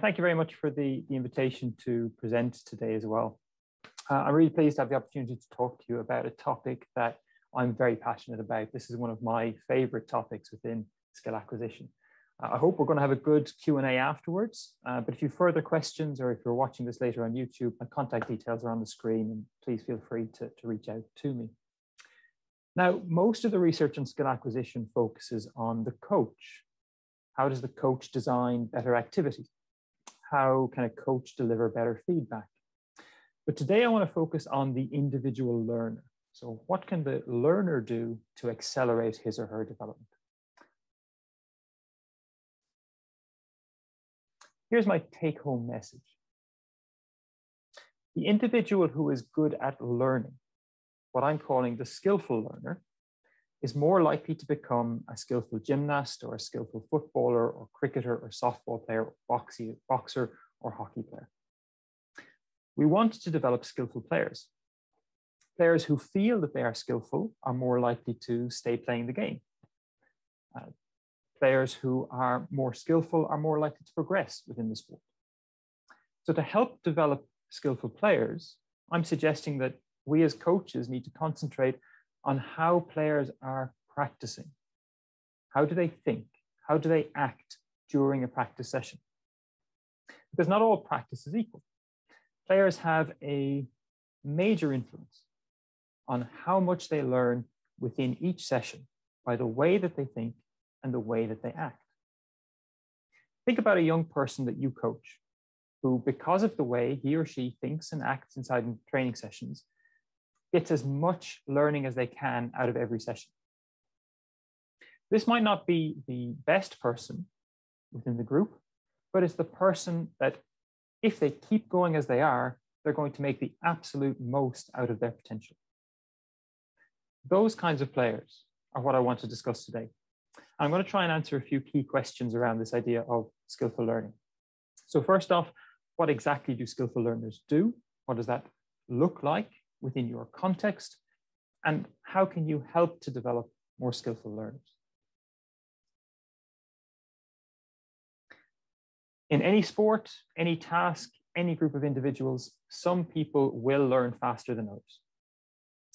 And thank you very much for the invitation to present today as well. I'm really pleased to have the opportunity to talk to you about a topic that I'm very passionate about. This is one of my favorite topics within skill acquisition. I hope we're going to have a good Q&A afterwards, but if you have further questions or if you're watching this later on YouTube, my contact details are on the screen and please feel free to reach out to me. Now, most of the research on skill acquisition focuses on the coach. How does the coach design better activity? How can a coach deliver better feedback? But today I want to focus on the individual learner. So what can the learner do to accelerate his or her development? Here's my take-home message. The individual who is good at learning, what I'm calling the skillful learner, is more likely to become a skillful gymnast or a skillful footballer or cricketer or softball player, or boxer or hockey player. We want to develop skillful players. Players who feel that they are skillful are more likely to stay playing the game. Players who are more skillful are more likely to progress within the sport. So to help develop skillful players, I'm suggesting that we as coaches need to concentrate on how players are practicing. How do they think? How do they act during a practice session? Because not all practice is equal. Players have a major influence on how much they learn within each session by the way that they think and the way that they act. Think about a young person that you coach who, because of the way he or she thinks and acts inside training sessions, gets as much learning as they can out of every session. This might not be the best person within the group, but it's the person that, if they keep going as they are, they're going to make the absolute most out of their potential. Those kinds of players are what I want to discuss today. I'm going to try and answer a few key questions around this idea of skillful learning. So first off, what exactly do skillful learners do? What does that look like within your context? And how can you help to develop more skillful learners? In any sport, any task, any group of individuals, some people will learn faster than others.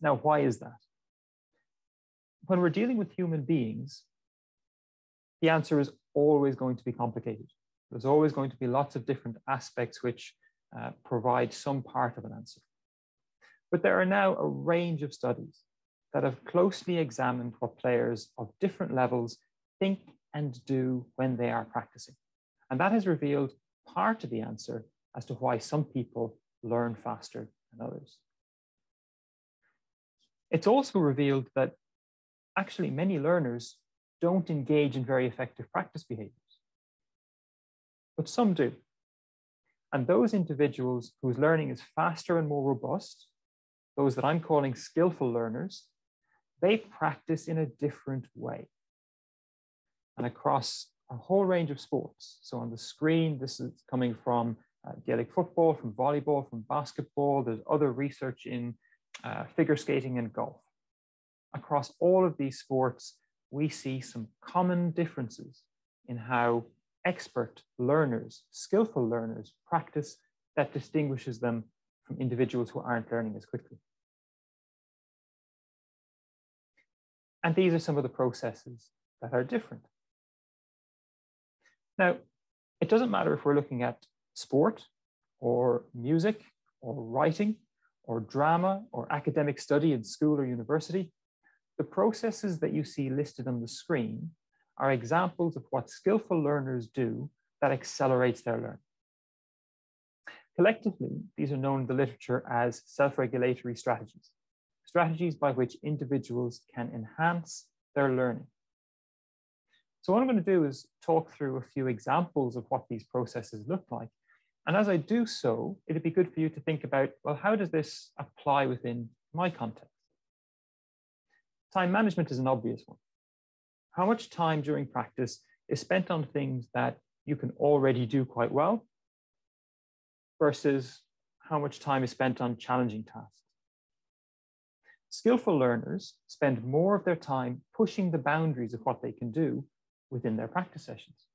Now, why is that? When we're dealing with human beings, the answer is always going to be complicated. There's always going to be lots of different aspects which provide some part of an answer. But there are now a range of studies that have closely examined what players of different levels think and do when they are practicing. And that has revealed part of the answer as to why some people learn faster than others. It's also revealed that actually many learners don't engage in very effective practice behaviors, but some do. And those individuals whose learning is faster and more robust, those that I'm calling skillful learners, they practice in a different way and across a whole range of sports. So on the screen, this is coming from Gaelic football, from volleyball, from basketball. There's other research in figure skating and golf. Across all of these sports, we see some common differences in how expert learners, skillful learners practice that distinguishes them from individuals who aren't learning as quickly. And these are some of the processes that are different. Now, it doesn't matter if we're looking at sport or music or writing or drama or academic study in school or university. The processes that you see listed on the screen are examples of what skillful learners do that accelerates their learning. Collectively, these are known in the literature as self-regulatory strategies, strategies by which individuals can enhance their learning. So what I'm going to do is talk through a few examples of what these processes look like. And as I do so, it'd be good for you to think about, well, how does this apply within my context? Time management is an obvious one. How much time during practice is spent on things that you can already do quite well versus how much time is spent on challenging tasks? Skillful learners spend more of their time pushing the boundaries of what they can do within their practice sessions.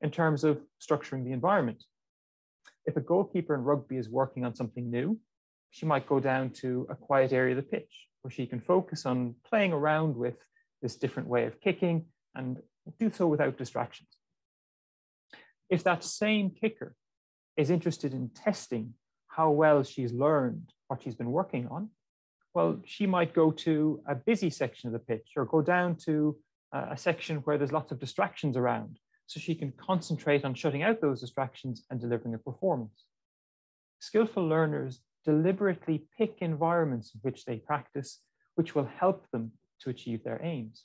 in terms of structuring the environment. If a goalkeeper in rugby is working on something new, she might go down to a quiet area of the pitch where she can focus on playing around with this different way of kicking and do so without distractions. If that same kicker is interested in testing how well she's learned what she's been working on, well, she might go to a busy section of the pitch or go down to a section where there's lots of distractions around, so she can concentrate on shutting out those distractions and delivering a performance. Skillful learners deliberately pick environments in which they practice, which will help them to achieve their aims.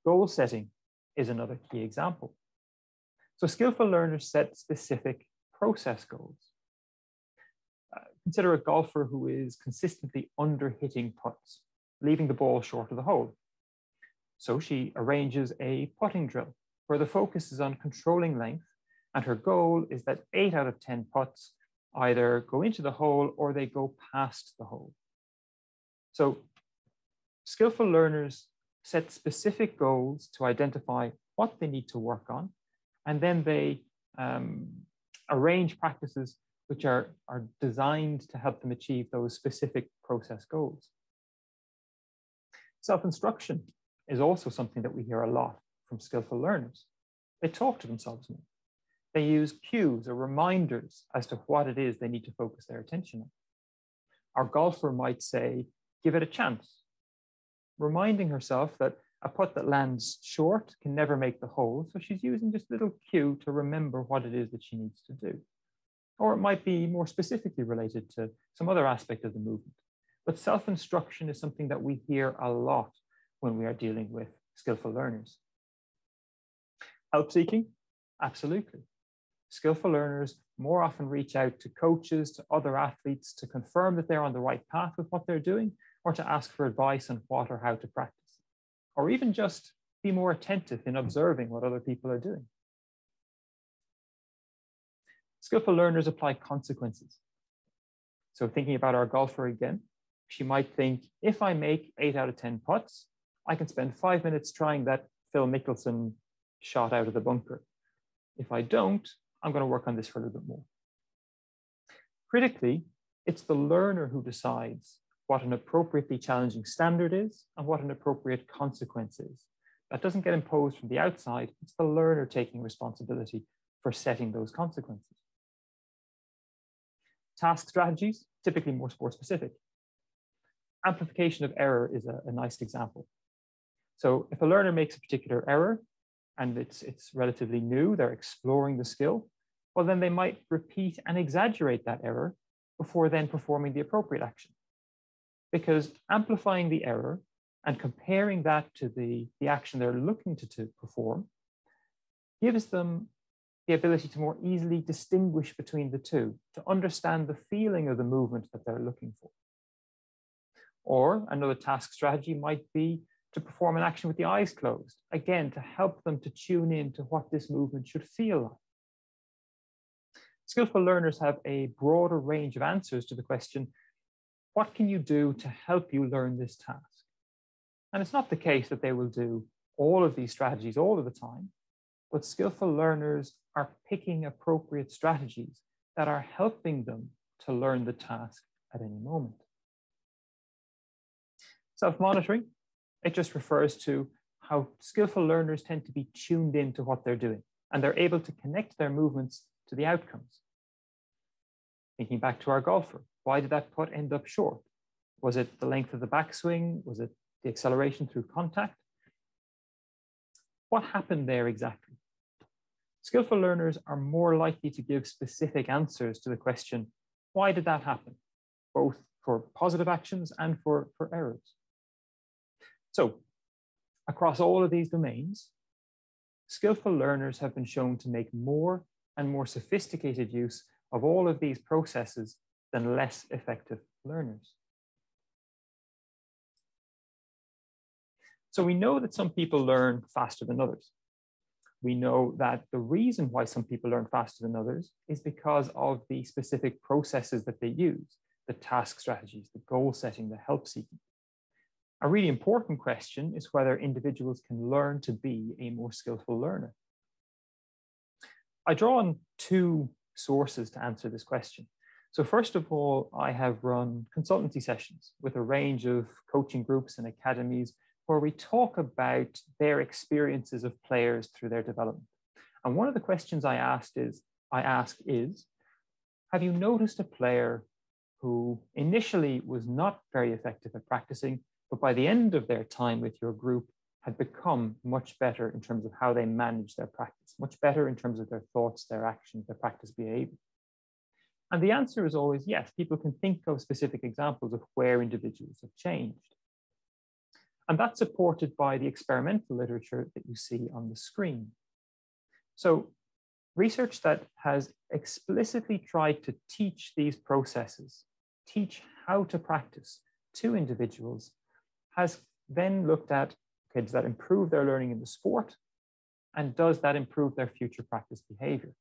Goal setting is another key example. So skillful learners set specific process goals. Consider a golfer who is consistently under-hitting putts, leaving the ball short of the hole. So she arranges a putting drill where the focus is on controlling length, and her goal is that 8 out of 10 putts either go into the hole or they go past the hole. So skillful learners set specific goals to identify what they need to work on, and then they arrange practices which are designed to help them achieve those specific process goals. Self-instruction is also something that we hear a lot from skillful learners. They talk to themselves more. They use cues or reminders as to what it is they need to focus their attention on. Our golfer might say, give it a chance, reminding herself that a putt that lands short can never make the hole, so she's using just a little cue to remember what it is that she needs to do. Or it might be more specifically related to some other aspect of the movement. But self-instruction is something that we hear a lot when we are dealing with skillful learners. Help seeking? Absolutely. Skillful learners more often reach out to coaches, to other athletes to confirm that they're on the right path with what they're doing, or to ask for advice on what or how to practice, or even just be more attentive in observing what other people are doing. Skillful learners apply consequences. So thinking about our golfer again, she might think, if I make 8 out of 10 putts, I can spend 5 minutes trying that Phil Mickelson shot out of the bunker. If I don't, I'm going to work on this for a little bit more. Critically, it's the learner who decides what an appropriately challenging standard is and what an appropriate consequence is. That doesn't get imposed from the outside. It's the learner taking responsibility for setting those consequences. Task strategies, typically more sport specific. Amplification of error is a nice example. So if a learner makes a particular error and it's relatively new, they're exploring the skill, well, then they might repeat and exaggerate that error before then performing the appropriate action. Because amplifying the error and comparing that to the action they're looking to perform gives them the ability to more easily distinguish between the two, to understand the feeling of the movement that they're looking for. Or another task strategy might be to perform an action with the eyes closed, again, to help them to tune in to what this movement should feel like. Skillful learners have a broader range of answers to the question, what can you do to help you learn this task? And it's not the case that they will do all of these strategies all of the time, but skillful learners are picking appropriate strategies that are helping them to learn the task at any moment. Self-monitoring, it just refers to how skillful learners tend to be tuned into what they're doing, and they're able to connect their movements to the outcomes. Thinking back to our golfer, why did that putt end up short? Was it the length of the backswing? Was it the acceleration through contact? What happened there exactly? Skillful learners are more likely to give specific answers to the question, why did that happen? Both for positive actions and for errors. So across all of these domains, skillful learners have been shown to make more and more sophisticated use of all of these processes than less effective learners. So we know that some people learn faster than others. We know that the reason why some people learn faster than others is because of the specific processes that they use, the task strategies, the goal setting, the help seeking. A really important question is whether individuals can learn to be a more skillful learner. I draw on two sources to answer this question. So first of all, I have run consultancy sessions with a range of coaching groups and academies where we talk about their experiences of players through their development. And one of the questions I ask is, have you noticed a player who initially was not very effective at practicing, but by the end of their time with your group had become much better in terms of how they manage their practice, much better in terms of their thoughts, their actions, their practice behavior? And the answer is always yes. People can think of specific examples of where individuals have changed. And that's supported by the experimental literature that you see on the screen. So research that has explicitly tried to teach these processes, teach how to practice to individuals, has then looked at, okay, does that improve their learning in the sport? And does that improve their future practice behavior?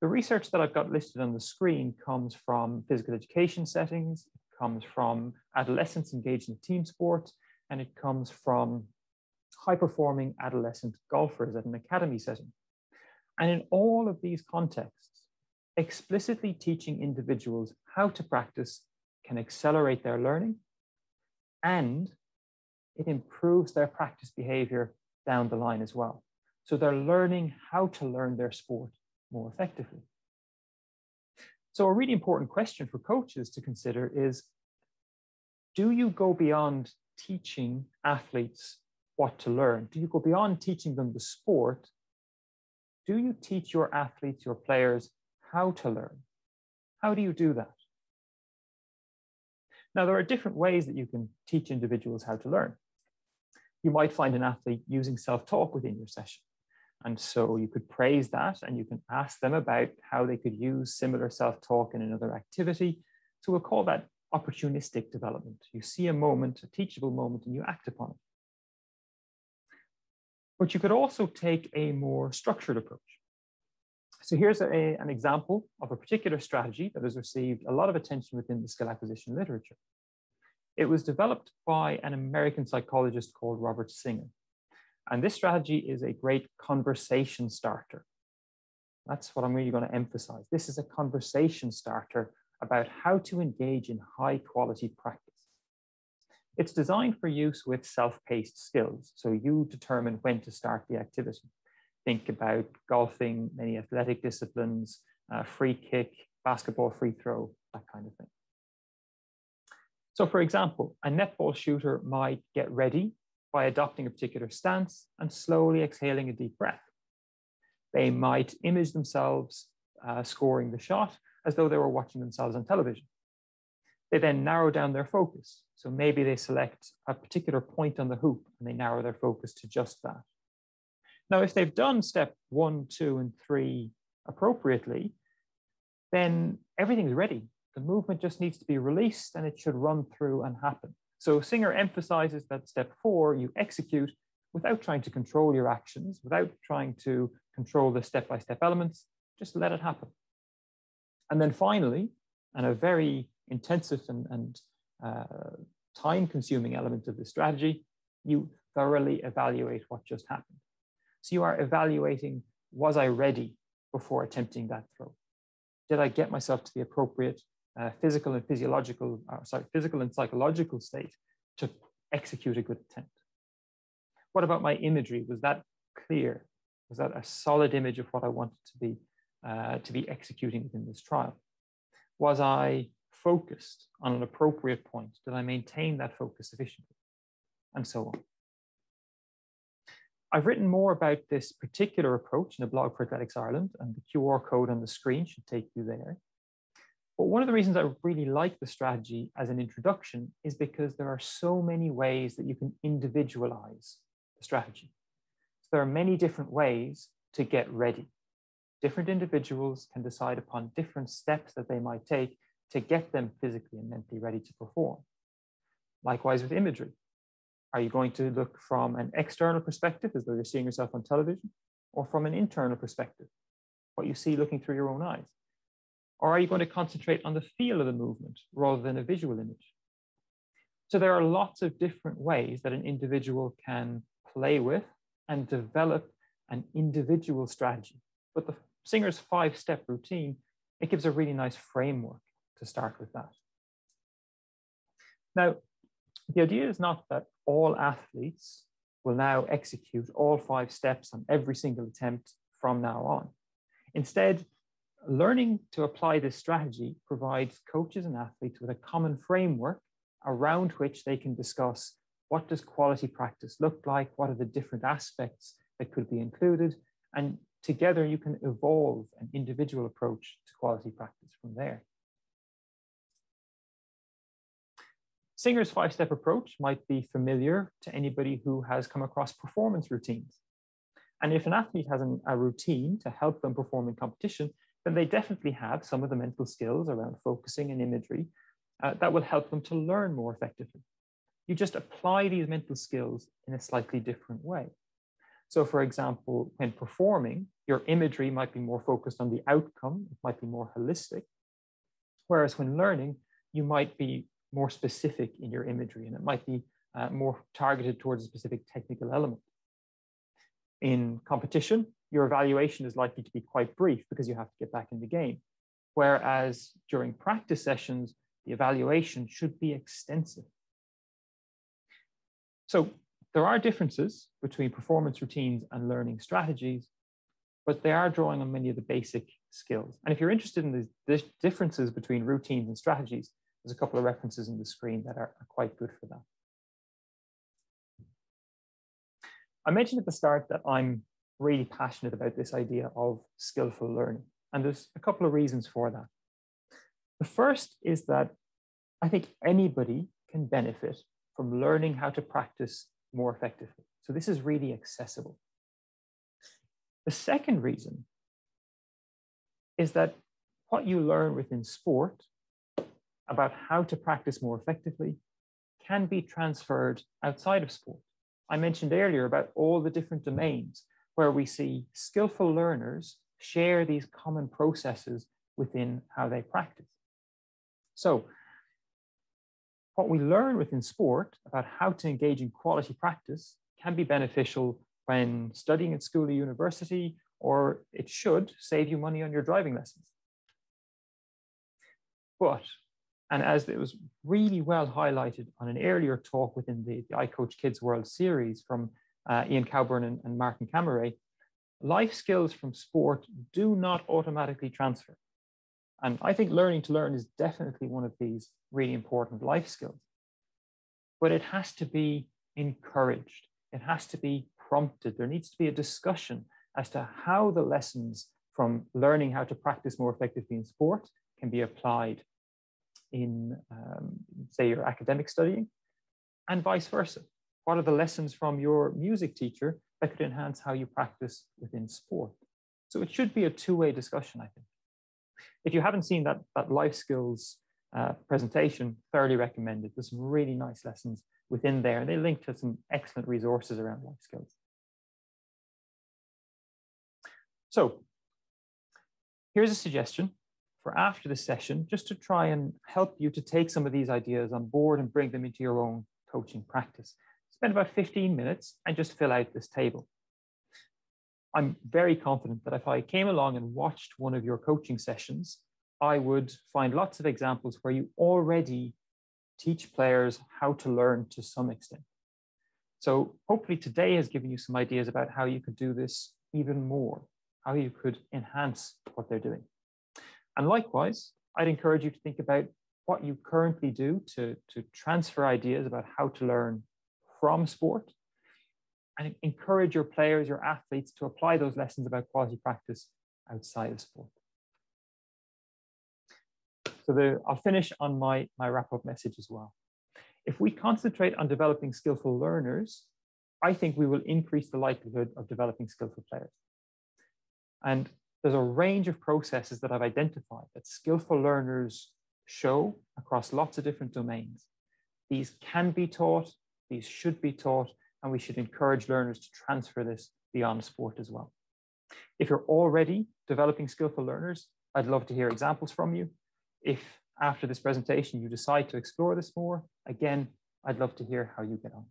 The research that I've got listed on the screen comes from physical education settings, it comes from adolescents engaged in team sports, and it comes from high-performing adolescent golfers at an academy setting. And in all of these contexts, explicitly teaching individuals how to practice can accelerate their learning, and it improves their practice behavior down the line as well. So they're learning how to learn their sport more effectively. So a really important question for coaches to consider is, do you go beyond teaching athletes what to learn? Do you go beyond teaching them the sport? Do you teach your athletes, your players, how to learn? How do you do that? Now, there are different ways that you can teach individuals how to learn. You might find an athlete using self-talk within your session. And so you could praise that and you can ask them about how they could use similar self-talk in another activity. So we'll call that opportunistic development. You see a moment, a teachable moment, and you act upon it. But you could also take a more structured approach. So here's an example of a particular strategy that has received a lot of attention within the skill acquisition literature. It was developed by an American psychologist called Robert Singer. And this strategy is a great conversation starter. That's what I'm really going to emphasize. This is a conversation starter about how to engage in high quality practice. It's designed for use with self-paced skills. So you determine when to start the activity. Think about golfing, many athletic disciplines, free kick, basketball free throw, that kind of thing. So for example, a netball shooter might get ready by adopting a particular stance and slowly exhaling a deep breath. They might image themselves scoring the shot as though they were watching themselves on television. They then narrow down their focus. So maybe they select a particular point on the hoop and they narrow their focus to just that. Now, if they've done step 1, 2, and 3 appropriately, then everything's ready. The movement just needs to be released and it should run through and happen. So Singer emphasizes that step 4, you execute without trying to control your actions, without trying to control the step-by-step elements, just let it happen. And then finally, and a very intensive and time-consuming element of the strategy, you thoroughly evaluate what just happened. So you are evaluating, was I ready before attempting that throw? Did I get myself to the appropriate physical and psychological state to execute a good attempt? What about my imagery? Was that clear? Was that a solid image of what I wanted to be executing within this trial? Was I focused on an appropriate point? Did I maintain that focus sufficiently? And so on. I've written more about this particular approach in a blog for Athletics Ireland, and the QR code on the screen should take you there. But one of the reasons I really like the strategy as an introduction is because there are so many ways that you can individualize the strategy. So there are many different ways to get ready. Different individuals can decide upon different steps that they might take to get them physically and mentally ready to perform. Likewise with imagery. Are you going to look from an external perspective, as though you're seeing yourself on television, or from an internal perspective, what you see looking through your own eyes? Or are you going to concentrate on the feel of the movement rather than a visual image? So there are lots of different ways that an individual can play with and develop an individual strategy. But the Singer's 5-step routine, it gives a really nice framework to start with that. Now, the idea is not that all athletes will now execute all 5 steps on every single attempt from now on. Instead, learning to apply this strategy provides coaches and athletes with a common framework around which they can discuss what does quality practice look like, what are the different aspects that could be included, and together you can evolve an individual approach to quality practice from there. Singer's 5-step approach might be familiar to anybody who has come across performance routines. And if an athlete has a routine to help them perform in competition, then they definitely have some of the mental skills around focusing and imagery that will help them to learn more effectively. You just apply these mental skills in a slightly different way. So for example, when performing, your imagery might be more focused on the outcome, it might be more holistic. Whereas when learning, you might be more specific in your imagery, and it might be more targeted towards a specific technical element. In competition, your evaluation is likely to be quite brief because you have to get back in the game. Whereas during practice sessions, the evaluation should be extensive. So there are differences between performance routines and learning strategies, but they are drawing on many of the basic skills. And if you're interested in the differences between routines and strategies, there's a couple of references on the screen that are quite good for that. I mentioned at the start that I'm really passionate about this idea of skillful learning, and there's a couple of reasons for that. The first is that I think anybody can benefit from learning how to practice more effectively. So this is really accessible. The second reason is that what you learn within sport about how to practice more effectively can be transferred outside of sport. I mentioned earlier about all the different domains where we see skillful learners share these common processes within how they practice. So what we learn within sport about how to engage in quality practice can be beneficial when studying at school or university, or it should save you money on your driving lessons. But, and as it was really well highlighted on an earlier talk within the I Coach Kids World series from Ian Cowburn and Martin Camaret, life skills from sport do not automatically transfer. And I think learning to learn is definitely one of these really important life skills. But it has to be encouraged. It has to be prompted. There needs to be a discussion as to how the lessons from learning how to practice more effectively in sport can be applied in, say, your academic studying, and vice versa. What are the lessons from your music teacher that could enhance how you practice within sport? So it should be a two-way discussion, I think. If you haven't seen that life skills presentation, thoroughly recommended. There's some really nice lessons within there, and they link to some excellent resources around life skills. So here's a suggestion for after the session, just to try and help you to take some of these ideas on board and bring them into your own coaching practice. Spend about 15 minutes and just fill out this table. I'm very confident that if I came along and watched one of your coaching sessions, I would find lots of examples where you already teach players how to learn to some extent. So hopefully today has given you some ideas about how you could do this even more, how you could enhance what they're doing. And likewise, I'd encourage you to think about what you currently do to transfer ideas about how to learn from sport, and encourage your players, your athletes, to apply those lessons about quality practice outside of sport. So I'll finish on my wrap-up message as well. If we concentrate on developing skillful learners, I think we will increase the likelihood of developing skillful players. And there's a range of processes that I've identified that skillful learners show across lots of different domains. These can be taught, these should be taught, and we should encourage learners to transfer this beyond sport as well. If you're already developing skillful learners, I'd love to hear examples from you. If after this presentation you decide to explore this more, again, I'd love to hear how you get on.